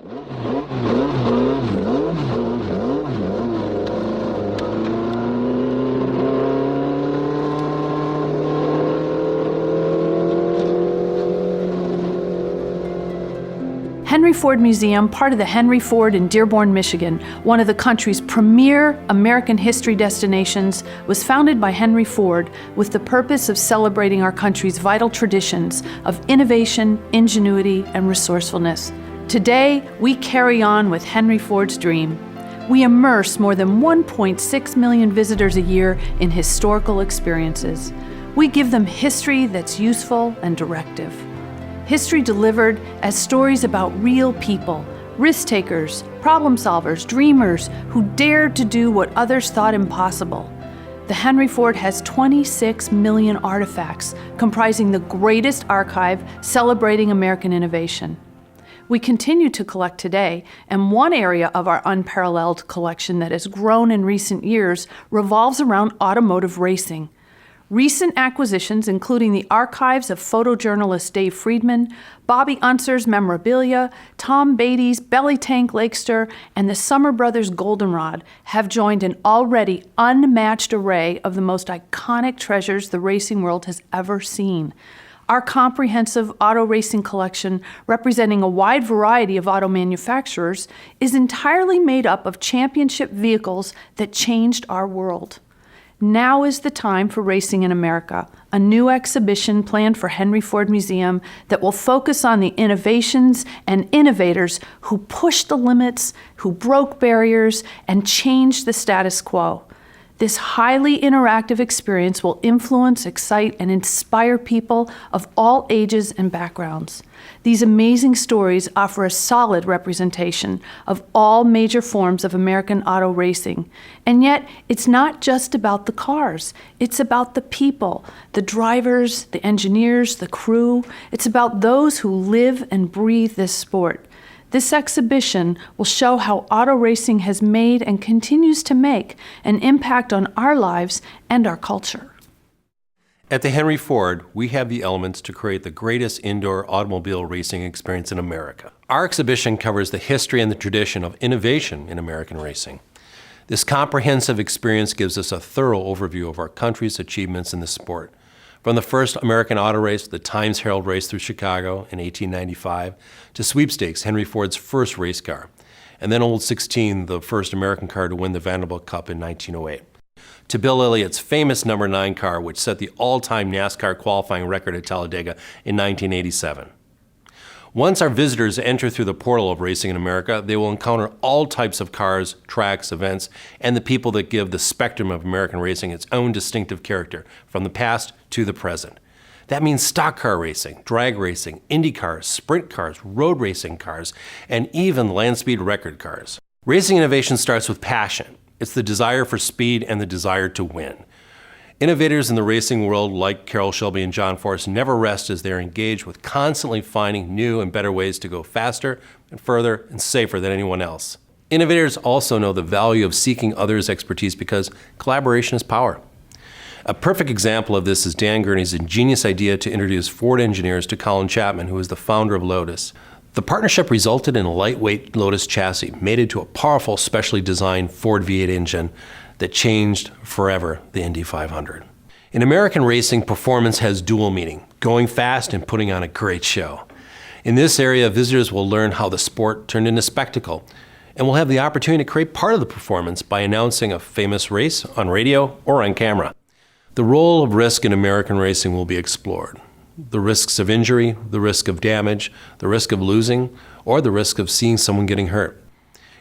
Henry Ford Museum, part of the Henry Ford in Dearborn, Michigan, one of the country's premier American history destinations, was founded by Henry Ford with the purpose of celebrating our country's vital traditions of innovation, ingenuity, and resourcefulness. Today, we carry on with Henry Ford's dream. We immerse more than 1.6 million visitors a year in historical experiences. We give them history that's useful and directive. History delivered as stories about real people, risk-takers, problem-solvers, dreamers who dared to do what others thought impossible. The Henry Ford has 26 million artifacts, comprising the greatest archive celebrating American innovation. We continue to collect today, and one area of our unparalleled collection that has grown in recent years revolves around automotive racing. Recent acquisitions, including the archives of photojournalist Dave Friedman, Bobby Unser's memorabilia, Tom Beatty's Belly Tank Lakester, and the Summer Brothers Goldenrod, have joined an already unmatched array of the most iconic treasures the racing world has ever seen. Our comprehensive auto racing collection, representing a wide variety of auto manufacturers, is entirely made up of championship vehicles that changed our world. Now is the time for Racing in America, a new exhibition planned for Henry Ford Museum that will focus on the innovations and innovators who pushed the limits, who broke barriers, and changed the status quo. This highly interactive experience will influence, excite, and inspire people of all ages and backgrounds. These amazing stories offer a solid representation of all major forms of American auto racing. And yet, it's not just about the cars. It's about the people, the drivers, the engineers, the crew. It's about those who live and breathe this sport. This exhibition will show how auto racing has made and continues to make an impact on our lives and our culture. At the Henry Ford, we have the elements to create the greatest indoor automobile racing experience in America. Our exhibition covers the history and the tradition of innovation in American racing. This comprehensive experience gives us a thorough overview of our country's achievements in the sport. From the first American auto race, the Times Herald race through Chicago in 1895, to Sweepstakes, Henry Ford's first race car, and then Old 16, the first American car to win the Vanderbilt Cup in 1908. To Bill Elliott's famous number 9 car, which set the all-time NASCAR qualifying record at Talladega in 1987. Once our visitors enter through the portal of Racing in America, they will encounter all types of cars, tracks, events, and the people that give the spectrum of American racing its own distinctive character, from the past to the present. That means stock car racing, drag racing, Indy cars, sprint cars, road racing cars, and even land speed record cars. Racing innovation starts with passion. It's the desire for speed and the desire to win. Innovators in the racing world, like Carroll Shelby and John Force, never rest as they are engaged with constantly finding new and better ways to go faster and further and safer than anyone else. Innovators also know the value of seeking others' expertise because collaboration is power. A perfect example of this is Dan Gurney's ingenious idea to introduce Ford engineers to Colin Chapman, who is the founder of Lotus. The partnership resulted in a lightweight Lotus chassis mated to a powerful, specially designed Ford V8 engine that changed forever the Indy 500. In American racing, performance has dual meaning, going fast and putting on a great show. In this area, visitors will learn how the sport turned into spectacle, and will have the opportunity to create part of the performance by announcing a famous race on radio or on camera. The role of risk in American racing will be explored. The risks of injury, the risk of damage, the risk of losing, or the risk of seeing someone getting hurt.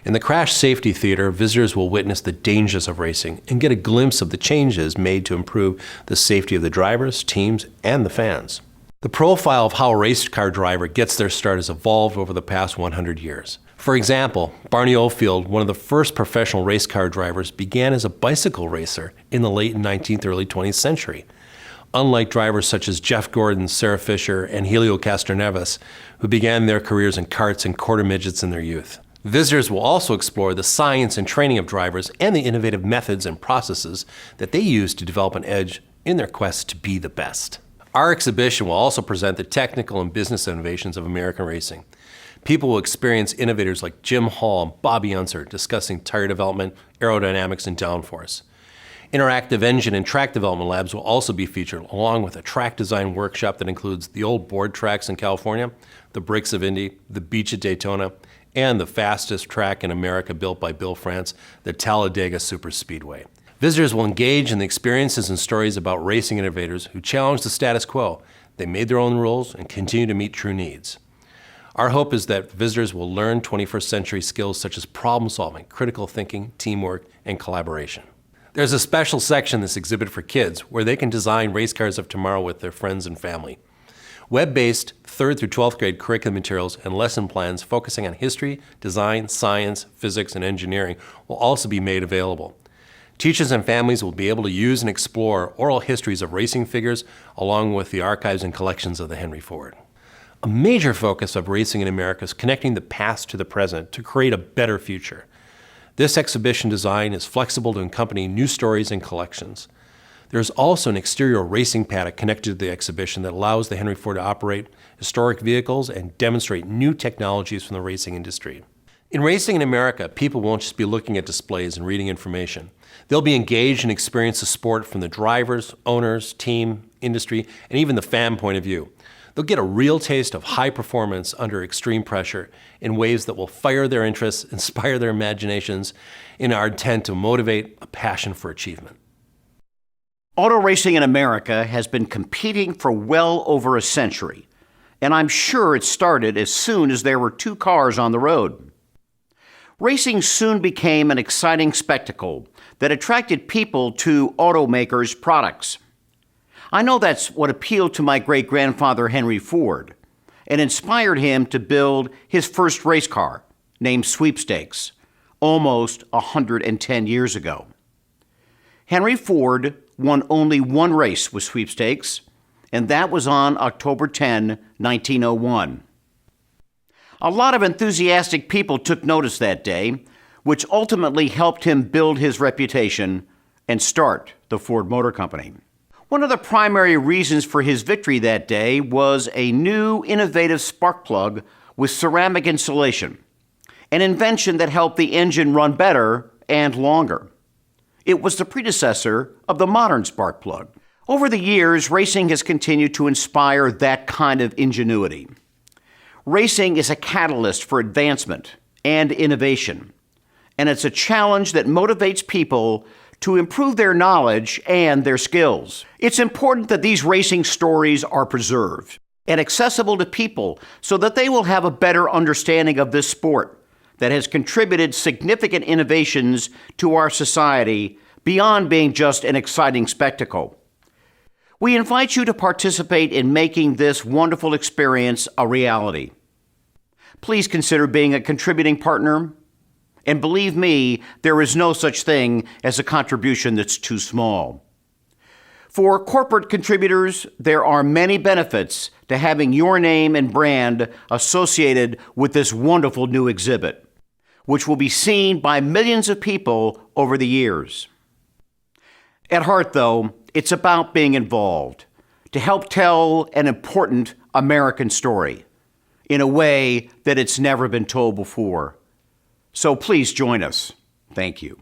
In the Crash Safety Theater, visitors will witness the dangers of racing and get a glimpse of the changes made to improve the safety of the drivers, teams, and the fans. The profile of how a race car driver gets their start has evolved over the past 100 years. For example, Barney Oldfield, one of the first professional race car drivers, began as a bicycle racer in the late 19th, early 20th century. Unlike drivers such as Jeff Gordon, Sarah Fisher, and Helio Castroneves, who began their careers in karts and quarter midgets in their youth. Visitors will also explore the science and training of drivers and the innovative methods and processes that they use to develop an edge in their quest to be the best. Our exhibition will also present the technical and business innovations of American racing. People will experience innovators like Jim Hall and Bobby Unser discussing tire development, aerodynamics, and downforce. Interactive engine and track development labs will also be featured, along with a track design workshop that includes the old board tracks in California, the Bricks of Indy, the Beach at Daytona, and the fastest track in America built by Bill France, the Talladega Superspeedway. Visitors will engage in the experiences and stories about racing innovators who challenge the status quo. They made their own rules and continue to meet true needs. Our hope is that visitors will learn 21st century skills such as problem solving, critical thinking, teamwork, and collaboration. There's a special section in this exhibit for kids where they can design race cars of tomorrow with their friends and family. Web-based 3rd through 12th grade curriculum materials and lesson plans focusing on history, design, science, physics, and engineering will also be made available. Teachers and families will be able to use and explore oral histories of racing figures along with the archives and collections of the Henry Ford. A major focus of Racing in America is connecting the past to the present to create a better future. This exhibition design is flexible to accompany new stories and collections. There's also an exterior racing paddock connected to the exhibition that allows the Henry Ford to operate historic vehicles and demonstrate new technologies from the racing industry. In Racing in America, people won't just be looking at displays and reading information. They'll be engaged and experience the sport from the drivers, owners, team, industry, and even the fan point of view. They'll get a real taste of high performance under extreme pressure in ways that will fire their interests, inspire their imaginations, in our intent to motivate a passion for achievement. Auto racing in America has been competing for well over a century, and I'm sure it started as soon as there were 2 cars on the road. Racing soon became an exciting spectacle that attracted people to automakers' products. I know that's what appealed to my great-grandfather Henry Ford and inspired him to build his first race car, named Sweepstakes, almost 110 years ago. Henry Ford won only one race with Sweepstakes, and that was on October 10, 1901. A lot of enthusiastic people took notice that day, which ultimately helped him build his reputation and start the Ford Motor Company. One of the primary reasons for his victory that day was a new innovative spark plug with ceramic insulation, an invention that helped the engine run better and longer. It was the predecessor of the modern spark plug. Over the years, racing has continued to inspire that kind of ingenuity. Racing is a catalyst for advancement and innovation, and it's a challenge that motivates people to improve their knowledge and their skills. It's important that these racing stories are preserved and accessible to people so that they will have a better understanding of this sport that has contributed significant innovations to our society beyond being just an exciting spectacle. We invite you to participate in making this wonderful experience a reality. Please consider being a contributing partner. And believe me, there is no such thing as a contribution that's too small. For corporate contributors, there are many benefits to having your name and brand associated with this wonderful new exhibit, which will be seen by millions of people over the years. At heart, though, it's about being involved to help tell an important American story in a way that it's never been told before. So please join us. Thank you.